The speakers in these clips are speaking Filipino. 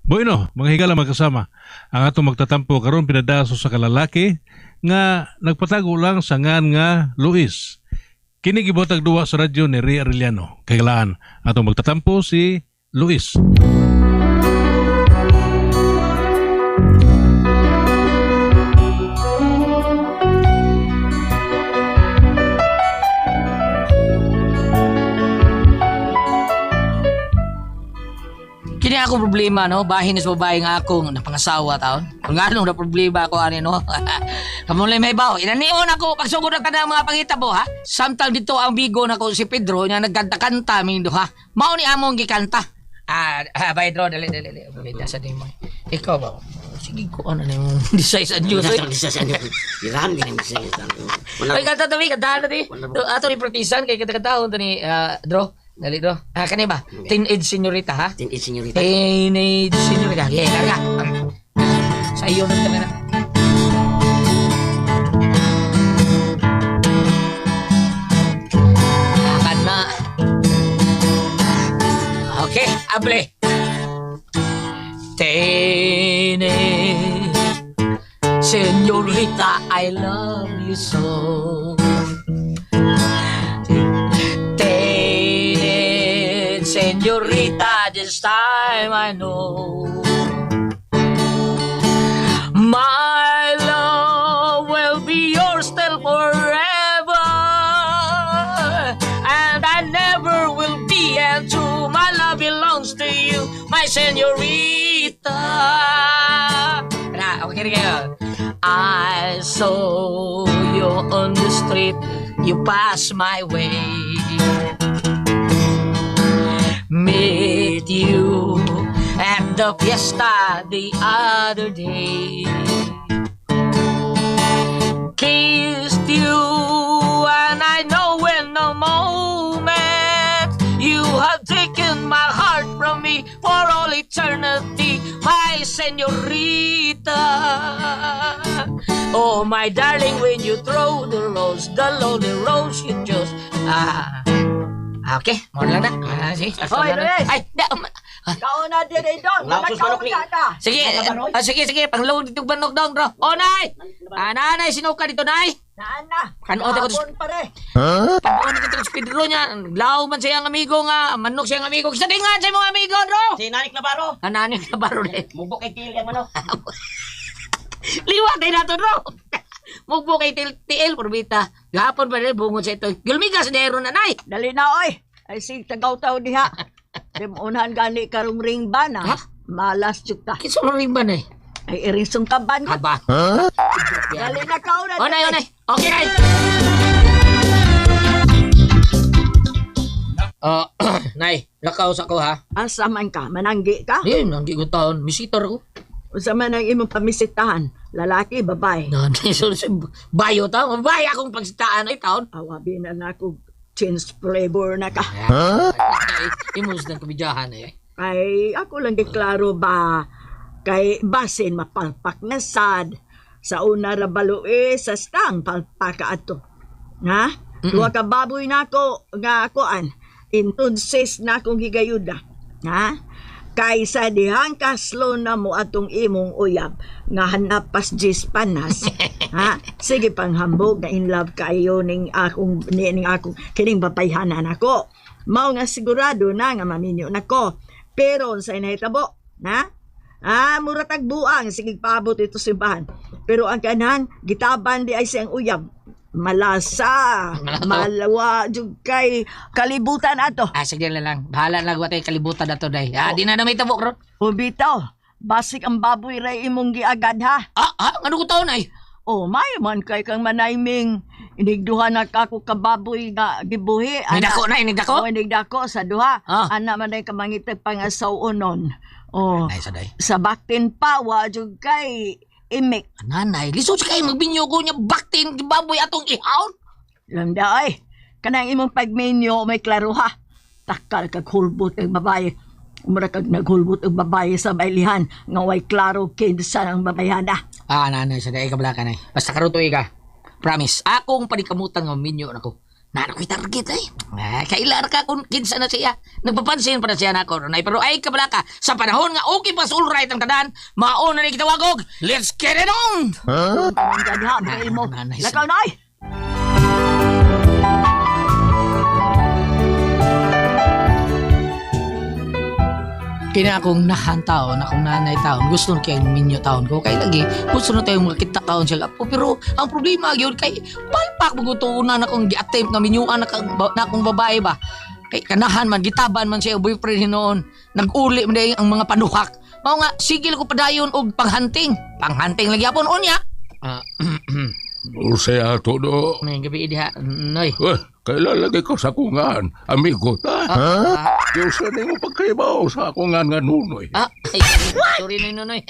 Bueno, mga higala magkasama. Ang atong magtatampo karon pinadaso sa kalalaki nga nagpatago lang sa ngan nga Luis. Kini gibotag duwa sa radyo ni Ria Arellano. Kagalaan atong magtatampo si Luis. Kini ako problema no, bahin sa babae nga akong napangasawa taon. Kung anong na problema ako ani no. Kamulay may baw, inanion ako pagsugod ng kanang mga pangitabo ha. Samtang dito ang bigo na ko si Pedro nga nagkanta-kanta min do ha. Mao ni among gikanta. Pedro dali. Bida sa dimo. Ikaw ba? Sige ko ano na yung design sa Diyos. Design sa Diyos. Iran din ang design sa Diyos. Ay kanta tabi kanta na di. Ato ni partisan kay kanta-kanta ni Dro. Dali Dro. Kani ba? Teenage Señorita ha? Teenage Señorita. Teenage Señorita. Yeah, larga. Sa iyo na talaga. Kana. Okay, able. Teenage Señorita, I love you so. Señorita, this time I know my love will be yours till forever, and I never will be untrue. My love belongs to you, my señorita. Okay, I saw you on the street, you passed my way. Met you at the fiesta the other day. Kissed you, and I know in a moment you have taken my heart from me for all eternity, my señorita. Oh, my darling, when you throw the lonely rose you just okay, mo lang na. Sige. Hoy, Luis! Ay, Ikaw na din eh, Dong. Lapos manok ni. sige, sige, pangload dito banog dong, bro. Oh, nay! Nanay, sinuka dito, nay. Naan na. Kanuot ako Hapon pare. Pagkuhan dito sa Pedro niya. Lao man siyang amigo nga. Manok siyang amigo. Sa dingan sa mga amigo, bro. Si Nanik Navarro. Nanay na baro na. Mugbo kay Kili ang manok. Liwat ay nato, bro. Mugbo kay TL, Purbita. Gahapon pa rin, bungod sa ito. Gulmigas na na, nay. Dali na, oy. Ay, si tagaw-taw diha. Dimunahan gani karong ring ba na? Ha? Malas yun ta. Kinsa mo rin ba, nay? Ay, irisong kaban ko. Aba. Dali na ka na. O, nay, o, nay. Okay, nay. Nay, lakaw sa ko, ha? Asa man ka? Mananggi ka? Ayun, ang gigutawan. Misitor ko. Usa man ang imong pamisitahan? Lalaki, babae? Nanay, so, bayo ta. Babae akong pagsitaan ay taon. Awabi na na ako. Change flavor na ka. Imus ng kabidyahan eh. Ay, ako lang deklaro ba kay basin mapalpak na sad sa una rabalo sa stang palpaka ato. Ha? Duha ka baboy na ako nga akoan. Intunsis na akong higayuda. Ha? Kaysa dihang kaslo na mo atong imong uyab nga hanapas jis panas. Ha? Sige panghambog na in love kayo ning akong kining bapayhanan ako. Mao nga sigurado na nga maminyo nako. Pero sa inahitabo, na? Mura tagbuang sige paabot ito simbahan. Pero ang kanang gitaban di ay siyang uyab. Malasa, malawa, jud kay kalibutan ato. Sige lang. Bahala lang watay kalibutan na to, day. Di na may tabok ron. O bitaw, basik ang baboy ray imong giagad ha. Ano ko taon ay? O may man kay kang manayming inigduha na kako ka baboy nga gibuhi. Inigdako na, inigdako? O inigdako sa duha. Ana man ay kamangitag pangasaw unon. O Ay, saday. sa baktin pa, wa jud kay imik. Nanay, lisod siya kayo magbinyo ko niya baktin baboy atong ihaon. Lang da ay, kanang imong pagmenyo may klaro ha. Takal kag hulbot ang babae. Umara kag naghulbot ang babae sa bailihan nga way klaro kinsa ang babayana. Nanay, saday ka bala ka, nay. Basta karuto ka. Promise, akong panikamutan nga minyo nako. na ako'y target eh. Kailan ka kung kinsa na siya. Nagpapansin pa na siya na ako, Ronay. Pero ay kabala ka, sa panahon nga okay pa sa all right ang tanan, mauna na kita wagog. Let's get it on! Diyan ha, Bill mo. Nanay, Lakaw na ay! Kina akong nahan taon, akong nanay taon, gusto na kayong minyo taon ko. Kaya lagi, gusto na tayong makita taon siya. Pero ang problema yun, kay palpak magtutunan akong gi-attempt na minyuan na akong babae ba. Kay kanahan man, gitaban man siya, boyfriend noon. Nag-uli man dahil ang mga panuhak. Mao nga, sigil ko padayon og panghunting. Panghanting lagi apon, unya. Usay ato do. May gabi diha, noy. Kailan lagi ko sa kungan. Amigo ta. Yung sa mo pagkaibaw sa kungan nga nunoy. Sorry Noy.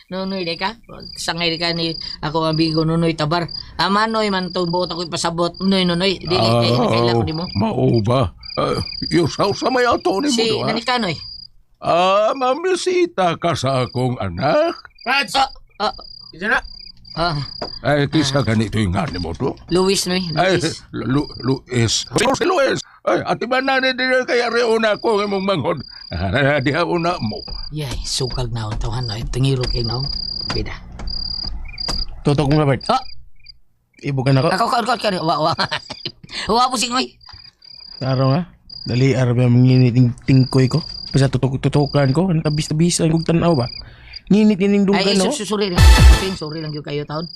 Nonoy, di ka? Sangay di ka ni ako ang bigo Nonoy Tabar. Manoy man itong buot ako'y pasabot. Noy. Di, kailan ko di mo. Mao ba? Yung sa may ato ni mo Si do ha? Nanika, Noy. Mamisita ka sa akong anak. Ay, kisa ganito yung nga ni mo do. Luis, Noy. Ay, Luis. Luis. Si Luis. Ay, ati ba na din kaya reuna ko ng mong manghod. Diha una mo. Yay, sukag na ang tawahan, Noy. Tungiro kay Naon. Bida. Tutok mo, Robert. Ibukan ako. Ako, Wa po si Noy. Araw nga. Dali, araw ba manginit tingkoy ko? Basta tutukan ko. Ang tabis-tabisan kong tanaw ba? Nginit yung Ay, dugan, no? sorry lang. Sorry lang yung kayo taon.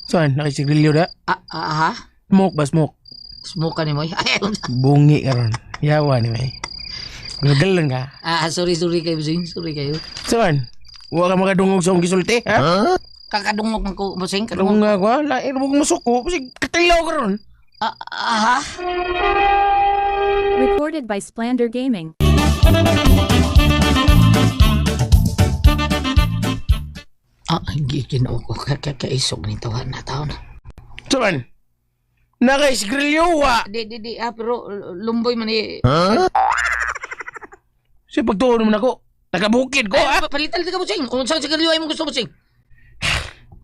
Saan? Nakisigrilyo da? Ha? Smoke ba, smoke? Smoke ka ni Moy. Ay, Bungi ka ron. Yawa ni May. Gagalan ka. sorry kayo, Busing. Sorry kayo. Saan? Huwag ka makadungog sa akong gisulti, ha? Kakadungog man ko, Busing. Kadungog nga ko, ha? Lain mo kong masuko. Kasi katilaw ka ron. Ha? Recorded by Splander Gaming. Hindi kinoo ko. Kakaisog ni tawahan na taon. Saan? Nakasigrilyo, wa? Di, pero lumboy man eh. Kasi pagtuon mo na ko. Nakabukid ko, ha? Palitan ka, Busing. Kung saan sigarilyo ay mo gusto, Busing.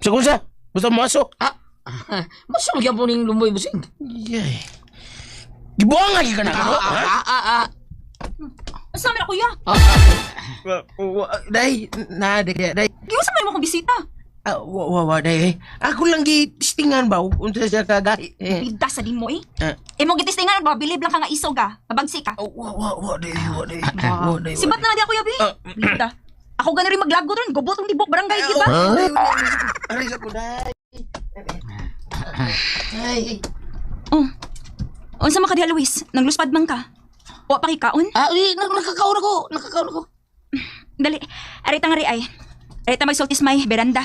Sa kung sa? Basta masok. Masang yan po ng lumboy, Busing. Yay. Gibuang lagi ka na ako, ha? Asa man kuya? Day, day. Giusa man mo akong bisita. Day. Ako lang gitistingan ba? Unsa siya kagay. Bida sa din mo eh. Imo gitistingan ba bilib lang ka nga isog ah. Mabagsi ka. Day. Sibat na di ako yabi. Bida. Ako gana rin maglago ron. Gobot ang tibok barangay di ba? Aray sa ko, day. Unsa man ka diha Luis? Nagluspad man ka? Wa pa kay kaon? Nakakaon ako. Dali. Arita nga ri ay. Arita magsultis may beranda.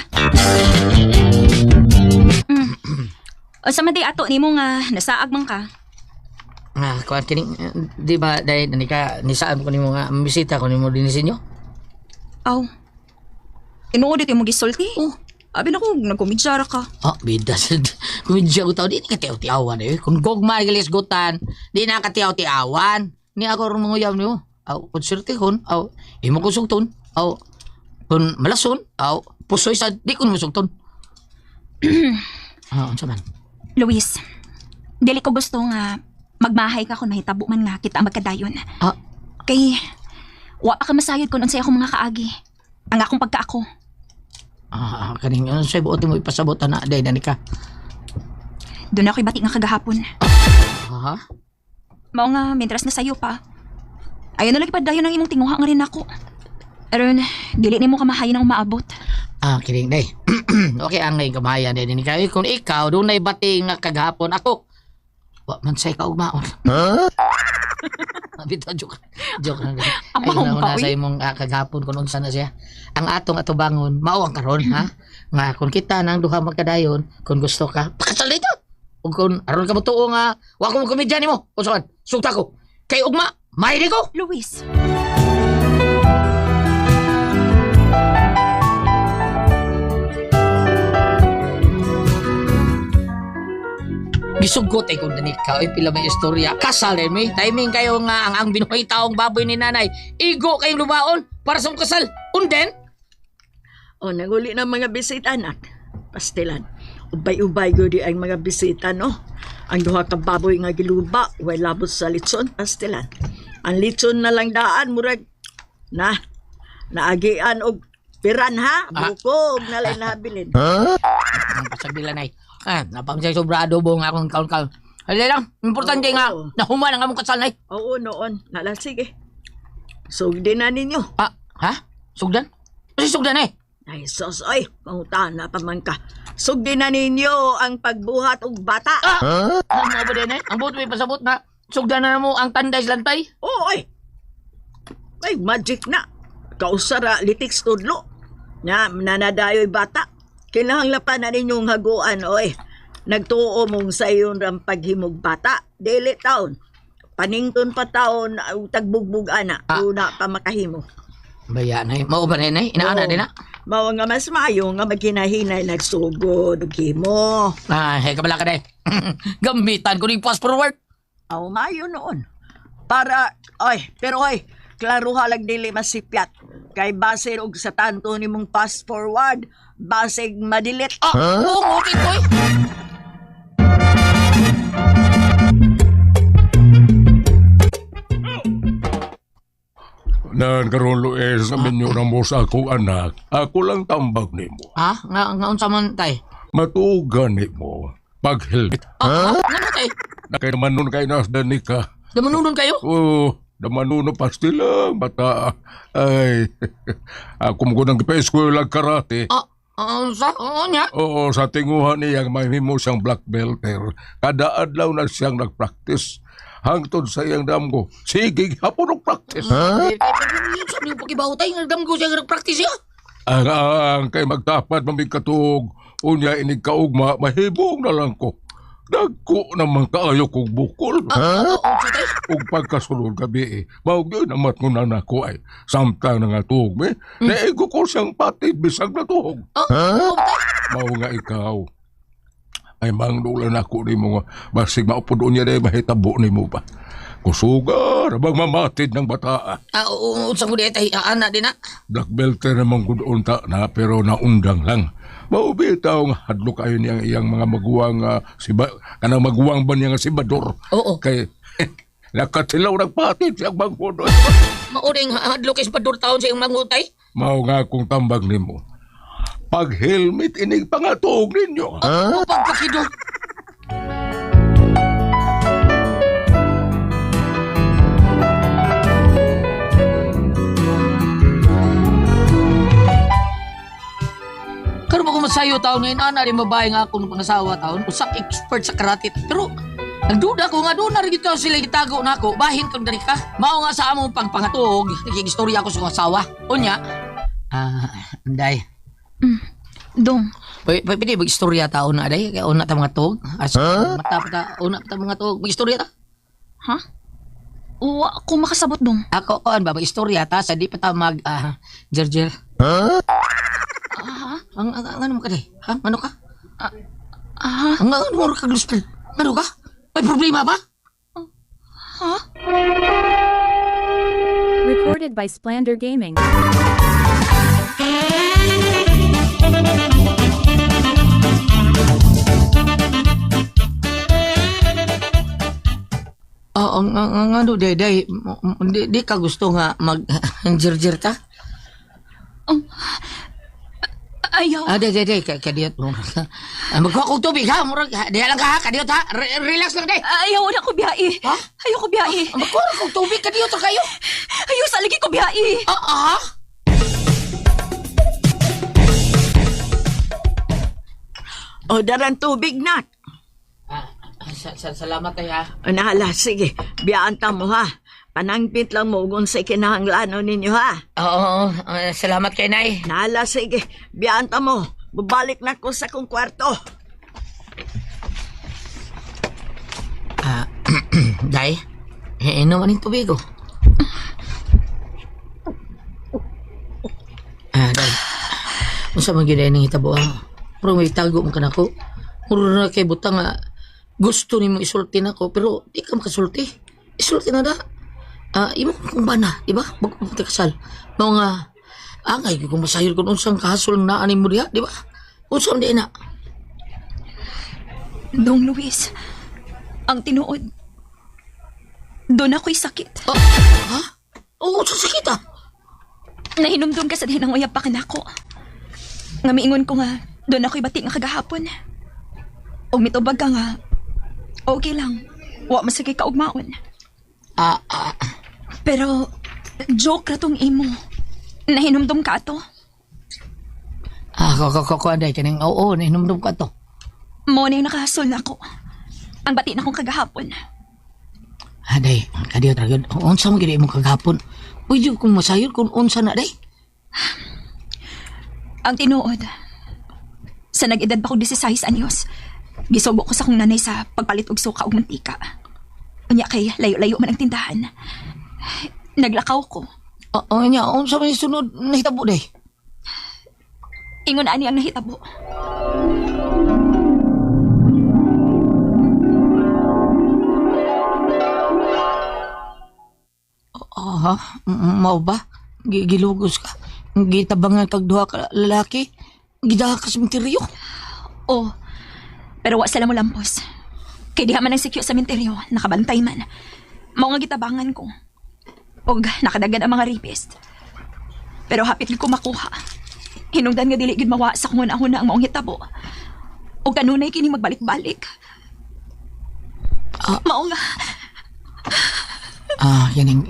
Unsa man di ato nimo nga nasaag man ka? Kuan kining, di ba, dahil nisaan ko nimo nga, bisita ko nimo din sa inyo? Aw. Tinuod ito mo gisulti? Abi na ko, nagkumidyara ka. Bida sa kumidya ko tao, di katiyaw-tiyawan eh. Kung gogma gilis gutan, di na katiyaw-tiyawan. Ni ako rin mga yaw niyo. Kung sirti kon, imo ko sugton. Kung malason, pusoy sa di ko masugton. Unsa man? Luis, dili ko gusto nga magmahay ka kung mahitabo man nga kita magkadayon. Kay, wa pa ka masayod kung unsay akong mga kaagi. Ang akong pagkaako. Kaning unsay buot mo ipasabot na day na ka. Doon ako'y bati nga kagahapon. Mao nga, mientras na sayo pa. Ayaw na lagi pa dayon ang imong tinguha nga rin ako. Aron, dili nimo kamahayan ang maabot. Kiring day. Okay, ang ngayon kamahayan day ni kayo. Kung ikaw, doon na bati nga kagahapon ako. Wa man say ka ugmaon. Bitaw joke lang. Ay na sa imong kagahapon kung unsa na siya. Ang atong atubangon, mao ang karon ha. Nga kung kita nang duha magkadayon, kung gusto ka, pakasal dito. Ug kung aron ka mo tuo nga, wa ko mo komedya nimo. Usawan, sugta ko. Kay ugma, may ko. Luis. Gisugot ay kung danik ka, pila may istorya. Kasal din may timing kayo nga ang binuhay taong baboy ni nanay. Igo kayong lumaon para sa kasal. Unden? Naguli ng mga bisita, anak. Pastilan. ubay-ubay go di ang mga bisita, no? Ang duha ka baboy nga giluba, way labot sa litson, pastilan. Ang litson na lang daan, murag, naagian og piran ha, bukog na lang nabilin. Ang pasagbilan ay. Napamsay sobrado bo nga akong kaon-kaon. Halay lang, importante nga, nahuman ang among kasalay. Oo, noon. Nala, sige. Sugdi na ninyo. Ha? Sugdan? Kasi sugdan eh. Ay, sos, oy, pangutan na pa man ka. Sugdi na ninyo ang pagbuhat og bata. Ano ba din eh? Ang buto may pasabot na sugdan na mo ang tanday sa lantay. Oo, oy. Ay, magic na. Kausara, litik studlo. Nanadayo'y bata. Kinahanglapan na ninyong haguan, oy. Nagtuo mong sa iyon ram paghimog bata. Dili taon. Panington pa taon, tagbugbog ana. Una pa makahimo. Bayan ay. Mao ba rin eh? Inaana din na. Mao nga mas maayo nga magkinahinay nagsugod og himo. Ay, kabala ka day. Gamitan ko ni fast forward. Aw maayo noon. Para pero klaro halag dili masipyat. Kay base og sa tanto nimong fast forward, basig madilit. Oo, okay ko eh. Nan karon Luis, sabi niyo na mo sa akong anak, ako lang tambag nimo. Nga unsa man tay? Matugan nimo. Pag-helmet. Nga tay? Nakay naman nun kay nasdan ni ka. Damanunod kayo? Oo, naman nun pasti lang, bata. Ay, ako mo nang pa-eskwela karate. Oo niya? Oo, sa tinguhan niya, mahimo siyang black belter. Kada adlaw na siyang nag-practice. Hangtod sa iyang damgo, sige, hapon ang practice. Sabi yung pakibaho tayo, nagdam ko siya nag-practice siya. Ang kay magtapat mamigkatog, unya inig kaugma, mahibong na lang ko. Dagko naman kaayo kong bukol. Ug pagkasulod gabi mawag yun amat mo na nako ay samtang nga tuhog me. Naigo ko siyang patid bisag na tuhog. Mao nga ikaw. Ay mangdulan ako ni mo nga basig maupod niya na mahitabo ni mo ba. Kusugar, bang mamatid ng bata. Unsa ko di tay, ana din na. Black belter namang gudunta na pero naundang lang. Maubitaw nga hadlo kayo niyang iyang mga maguwang kanang maguwang ba niya nga si Bador. Oo. Kay nakatilaw nagpatid siyang bangkod. Mauring hadlok is Bador taon sa iyong mangutay. Mao nga akong tambag nimo. Pag helmet inig pangatog ninyo. Pagpakido. Karon ba ko masayo taon ngayon, ana rin babae nga akong pangasawa taon, usak expert sa karate. Pero nagduda ko nga doon na rin ito sila gitago na ako, bahin kang dari ka. Mao nga sa among pangpangatog, nakigistorya ako sa asawa. Unya, anday. Dong, Pwede mag-istorya taon na aday, kaya una ta mga tog. Mata una ta mga tog, mag-istorya ta. ha? Wa ko makasabot dong. Ako, ba, mag-istorya ta, sa di pa ta jerjer. Ang ano mo ka day? Ano ka? Ang ano mo ka gusto? Ano ka? May problema ba? Recorded by Splander Gaming. Ang ano, day, di ka gusto nga mag-jerjer ta? Ayaw. Day, kadiyot mo. Magkuha kong tubig, ha? Diya lang ka, ha? Kadiyot, ha? Relax lang, day. Ayaw na ko biyahe. Ha? Ayaw ko biyahe. Magkuha kong tubig, kadiyot, ha kayo? Ayaw sa lagi ko biyahe. O, daran tubig na. Salamat tayo, ha? Nahala, sige. Biyaan ta mo, ha. Panangpit lang mo kung sa kinahanglanon ninyo, ha. Oo, salamat kay Nay. Nahala, sige. Biyaan ta mo. Babalik na ko sa kong kwarto. Day, inom ang tubig, oh. Day, unsa man gyud ning hitabo, pero may tago mo kanako. Muro na kay butang nga gusto nimo isulti nako, pero di ka makasulti. Isulti na da. Imo kung bana, di ba? Bago mo kasal. Mao nga angay kung masayod kun unsang kahasol na ani mo diha, di ba? Unsa di na? Dong Luis, ang tinuod, doon ako'y sakit. Oo, sakit ah. Nahinumdum ka sa dihin ang uyab pa kanako. Nga miingon ko nga, doon ako'y bati nga kagahapon. O mitubag ka nga, okay lang. Wa masakay ka ugmaon. Pero, joke ra tong imo. Nahinumdum ka to. Anday, kaning oo, nahinumdum ka to. Mo na yung nakahasol na ako. Ang bati na kong kagahapon. Day, kadiyo talaga. Unsa mo gina imong kagapon? Pwede kong masayod kung unsa na, day. Ang tinuod, sa nag-edad pa kong 16 anyos, gisugo ko sa kong nanay sa pagpalit og suka og mantika. Unya kay layo-layo man ang tindahan. Naglakaw ko. Unsa man yung sunod nahitabo, day? Ingon ani ang nahitabo. Mao ba? Gilugos ka. Gitabangan kag duha ka lalaki. Gidaha ka sa sementeryo. Oh, pero wa sila mo lampos. Kay diha man ang sikyo sa sementeryo, nakabantay man. Mao nga gitabangan ko. Og nakadagan ang mga rapist. Pero hapit ko makuha. Hinungdan nga dili gid mawa sa kung una-una ang maong hitabo. Og kanunay kini magbalik-balik. Mao nga. Yaning,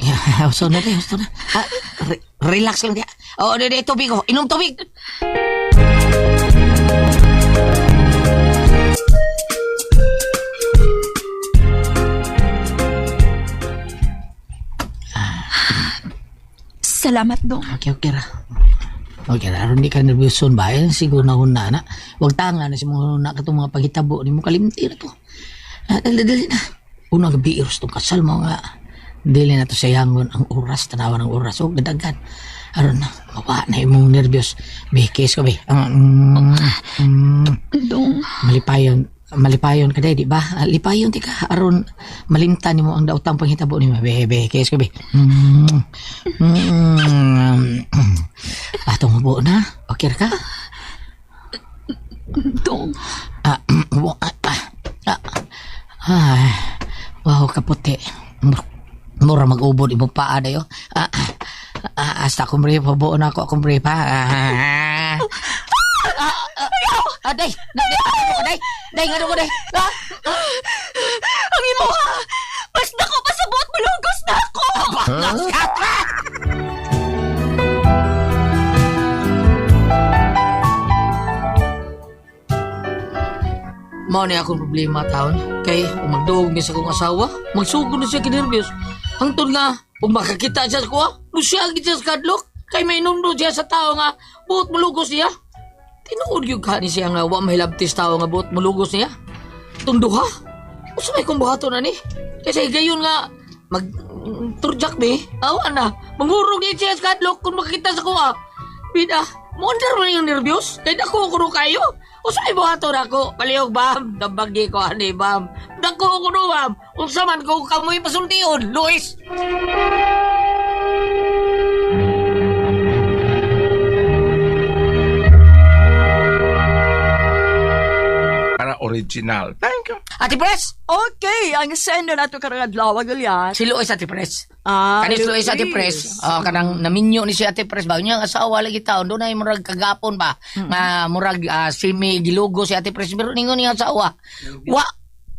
gusto na. Relax lang dia. Day, tubig ko. Inom tubig. Salamat, Dong. Okay ra. Okay ra, aron di ka nervyoson ba? Siguro na na. Huwag tanga na si mga na katong mga paghitabo ni mo kalimti na to. Dali na. Unang gabi, iros tong kasal mo nga. Dili na to sayangon ang oras, tanawan ang oras. O, gadagan. Aron na, mawa na imong nervyos. Bihikis ko, be. Dong. Malipayon ka, di ba? Lipayon, tika. Aron, malimtan mo ang daotang panghitabo ni mo. Bihikis ko, be. Atong mabuo na. Okay ka? Dong. Wow, kaputi. Mura mag-ubod imong paa dayo. Hasta kumbre pa buo na ako kumbre pa. Day, ngano ko day. Ang imo ha! Mas na ko pasabot, malugos na ako! Mao ni akong problema taon. Kay magduog ni sa kong asawa, magsugod na siya kinervyos. Hangtod nga, kung makakita siya sa kuha, lusyagin siya sa kadlok. Kay may nundo siya sa tao nga, buot malugos niya. Tinuod yung ka ni siya nga, wa mahilabtis tao nga buot malugos niya. Tunduha? Usa may kong buhato na ni. Kasi gayon nga, turjak mi, awa na. Mangurog niya siya sa kadlok kung makakita sa kuha. Bida, muundar mo yung nervyos. Kaya naku ko kayo. Usa may buhato na ako. Palihog, bam. Nabagi ko, ani, bam. Naku ko bam. Unsa man ko kamoy pasultiyon, Luis. Para original. Thank you. Ate Pres! Okay, ang sender na ito karang adlaw, Goliath. Si Luis Ate Pres. Kanis Luis Ate Pres. Kanang naminyo ni si Ate Pres ba? Niya ang asawa lagi taon. Doon ay murag kagapon ba? Nga murag simi gilugo si Ate Pres. Pero ningon niya asawa.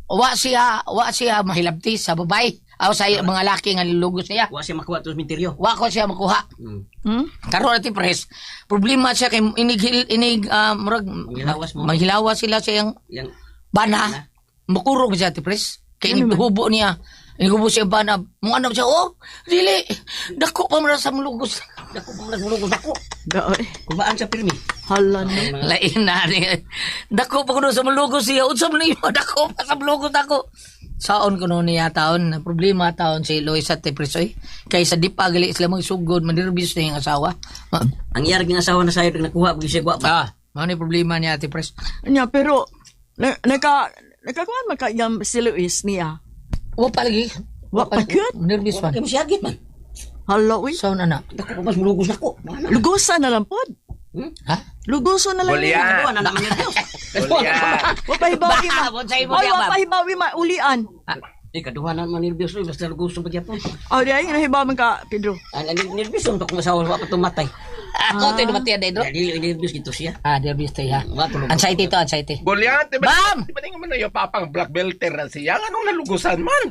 Wa siya mahilabtis sa babay. Aw sa mga laki nga nilugo siya. Wa siya makuha to sa sementeryo. Wa ko siya makuha. Karon Ate Pres, problema siya kay murag manghilawas sila sa iyang Yang bana. Makurog siya Ate Pres. Kay inihubo niya. Inihubo siya bana. Mga anak siya, dili. Dako pa mara sa mulugos. dako. Gaoy. Kubaan sa pirmi. Hala na. Lain na. Dako pa kuno sa mulugos siya. Unsa man niyo, dako pa sa mulugos ako. Saon kuno niya taon. Problema taon si Luis Ate Pres. Kay sa di pa gali sila magsugod. Manirbis na yung asawa. Ang iyar ng asawa na sayod nakuha pag siya gwapa. Ano yung problema niya Ate Pres? Nya, pero, nakakuha makayam si Luis niya. Wa pa lagi. Wa pa gyud? Nervous Wa man. kay masyagit man. Hala, uy. Saon ana. Dako pa mas mulugos nako. Lugosan na lang pod. Luguso na lang. Goliath. Kaduhan na naman ni Dios. Goliath. Wapahibawi ma. Bonsai mo Ay, diya, ma'am. wapahibawi ma. Ulian. Kaduhan na naman ni Dios. Basta gusto pa gyapon. O, di ay, nahibawi ka, Pedro. Nervous untuk masawa wa patumatay. Ako, tayo naman tiyan, Dedro. Dili nervous gito siya. Nervous tayo, ha? Wa tulog. Anxiety to, anxiety. Goliath, Bam! Di ba nga man na yung papang black belter na siya? Anong nalugusan man?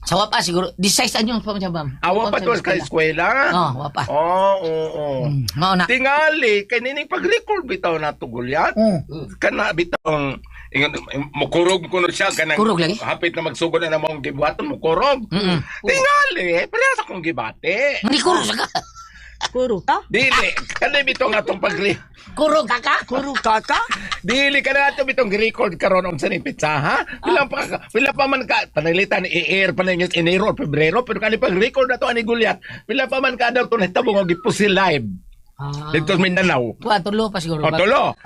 Sa wapa, siguro. 16 anyong pa mo siya, ma'am. Awa pa doon sa eskwela? Wapa. Oo. Mao na. Tingali, kanining pag-record bitaw na to, Goliath. Kana bitaw, mukurog ko na siya. Kanang, Kurog lagi? Hapit na magsugod na namang gibuhaton, mukurog. Mm-mm. Tingali, parehas akong gibate. Hindi kurog ka. Kuro ka? Dili, kanay bitaw nga itong Kurog ka ka? Kuro ka ka? Dili ka na ito bitong record karon ang sanay pizza, ha? Pila pa man ka, panalitan i-air pa na yung Enero o Pebrero, pero kani pag-record na to ani Goliath, pila pa man ka daw ito nahitabo nga gipusil live. Dito sa Mindanao. Tulo pa siguro. O, tulo.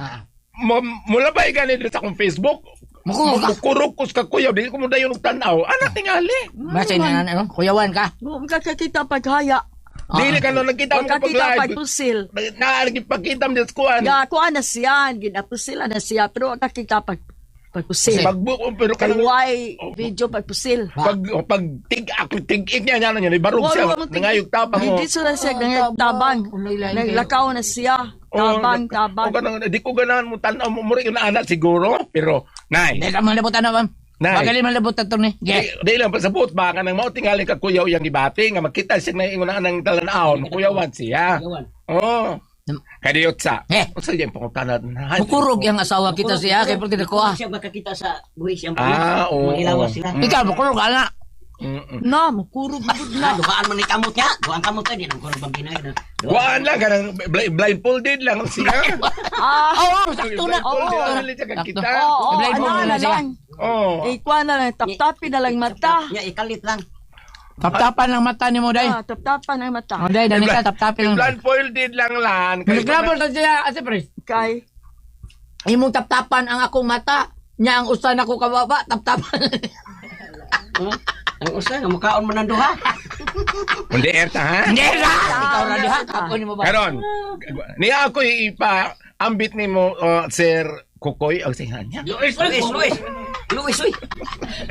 Mula ba ganit sa akong Facebook? Mukurog ka. Mukurog ko sa kuyaw, dili ko mo dayon og tanaw. Ana tingali. Basta yun, ano? Kuyawan ka. Huwag kakakita paghaya. Dili ka no nagkita mo Huwag kakita pag-live. pagpusil. Naarigipagkita mo sa kuwan. Kuha na siya, ginapusila na siya, pero huwag kakita pagpusil. Pagbuo, pero Kay kanang why video pagpusil. pag tig niya niya ibarog siya nangayog tapang Hindi sila siya tabang. Naglakaw na siya. Tabang. Di ko ganahan mo tanaw mo rin na anak siguro pero nay Hindi ka malabutan na, ma'am. Nay. Magaling malabutan ito ni. di lang pa sabot baka nang mao tingali ka kuyaw yang gibati nga makita siya na ingon ang talanaon kuyawan siya oh kadiyot sa unsa yung pangutanan Mukurog yung asawa kita siya, kaya pati nakuha. Siya makakita sa buhis yang oo Mangilawas sila. Ikaw, mukurog ka na. Na, makurog bugod na. Duhaan mo ni kamot niya. Duhaan kamot ka din. Ang kurang pambinay na. Waan lang kanang blindfolded lang siya Oo, sakto na. blindfolded lang kita Oo, Blind mo ano na na siya. lang. oh Ikuha na lang, tap-tapin na lang mata. Niya, ikalit lang. Taptapan ng mata ni mo, day. Tap-tapan ang mata. O, day, dami ka, taptapin lang. blindfolded lang lan Nagkrabol na siya, Ate Pres. Kay, Imong taptapan ang akong mata. Nya ang usan ako kababa, taptapan. Ang usa, nga mukhaon mo ng duha. hindi erta ha Hindi ka! Ikaw na diha, kapon mo ba? Karon, niya ako ipa-ambit ni mo, Sir Kukoy, ang singan niya. Luis, uy.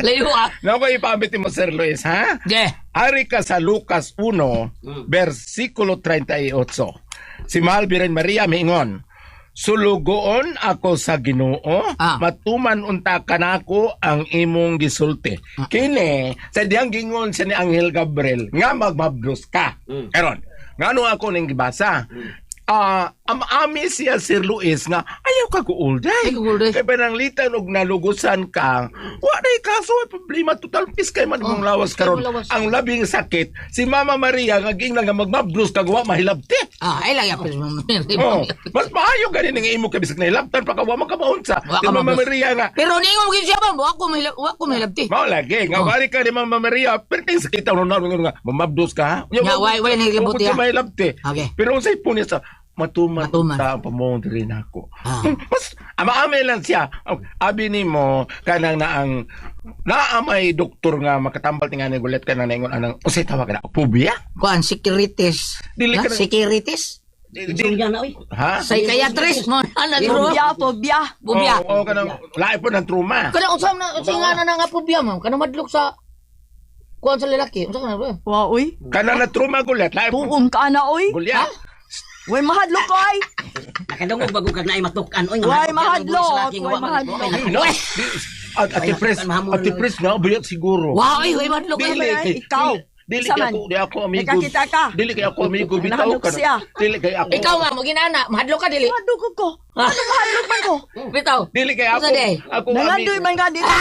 Layo ah. Na ako ipa-ambit ni mo, Sir Luis, ha? Yeah. Ari ka sa Lucas 1, versikulo 38. Si Mahal Birhen Maria mingon, sulugoon ako sa Ginoo, matuman unta kanako ang imong gisulti. Kini, sa diyang gingon sa ni Anghel Gabriel, nga magmabdos ka. Karon, ngano ako ning gibasa? Ami siya Sir Luis nga ayaw ka guulday. Kaya pananglitan og nalugusan ka. Waday kaso ay problema total piskay man mong lawas karon. Ang labing sakit si Mama Maria nga ging nga magmablos kag wa mahilabti. Ay lang ako. Mas maayo gani nga imo kay bisag nahilabtan pa ka wa man ka maunsa. Si Mama Maria nga. Pero ningo mo siya ba? Wa ko mahilabti. Mao lagi nga wari ka ni Mama Maria perting sakit na nga mamabdos ka. Why naglibuti. Mahilabti. Okay. Pero unsay punis sa matuman ta ang pamong diri nako. Mas amaami lang siya. Abi nimo kanang naang naamay doktor nga makatambal tingan ni gulet ka na ingon anang usay tawag na phobia. Kuan securities. Dili ka na- Securities. Diyan na, uy. Ha? Psychiatrist mo. Ano duro? Phobia. Bubya. Oo, kanang lahi po ng trauma. Kana usam na singa na nga pobya mo. Kana madlok sa kuan sa lalaki. Unsa kana ba? Wa, uy. Kanang na trauma gulet. Lahi po. Tuong ka na, uy. Gulyat. Uy, mahadlok ko, ay. Nakadungog bago ka na ay matukan. Uy, Why mahadlok? Why mahadlok? Ate Pres na buyat siguro. Wow, ay madlok. Dili, ikaw. Dili Saman. di ako amigo. Nakakita ka. Dili kay ako amigo bitaw Nahadlok ka. siya. Dili kay ako. Ikaw nga mo ginana, mahadlok ka dili. Mahadlok ko. Ano mahadlok man ko? Bitaw. Dili kay ako. Unsa day? Ako Nangandoy man ka dito.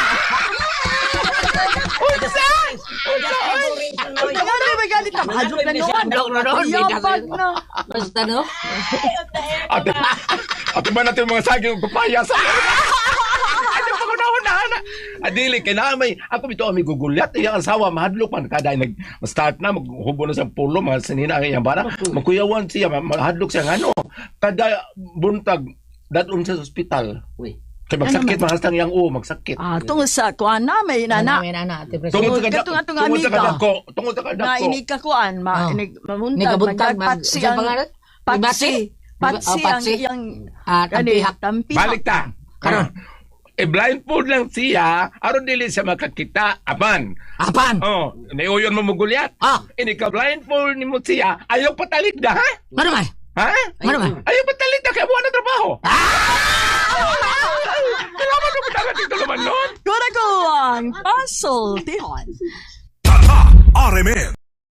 Nangandoy man ka dito. Mahadlok na naman. Mahadlok na naman. Yapag na. Basta no? Ate ba natin mga saging papaya sa ano pa ko na adili kay naamay ako bitaw amigo gulyat iyang asawa mahadlok man kada start na maghubo na sa pulo mga sinina ang iyang bara magkuyawan siya mahadlok siya ngano kada buntag dadun sa ospital. Uy. Kay magsakit mahastang yang magsakit. Tungod sa kuan na, may nana. May nana, Ate Pres. Tungod sa Katong atong amiga. Tungod sa Na kadako. inig ka kuan, mamuntag, Nagabuntag, magpatsi siya ang pangalan? patsi. Patsi ang Patsi. iyang Tampihak. tampihak. Balik ta. Karon. Blindfold lang siya, aron dili siya makakita. Aman. Apan? Oh, niuyon mo mugulyat. Ah. Ini ka blindfold ni mo siya, ayaw patalig da, ha? Ano man? Ha? Ano man? Ayaw patalig da, kaya buwan na trabaho. Kailangan mo patalag dito naman nun. Kura ko ang puzzle, tihon. RMN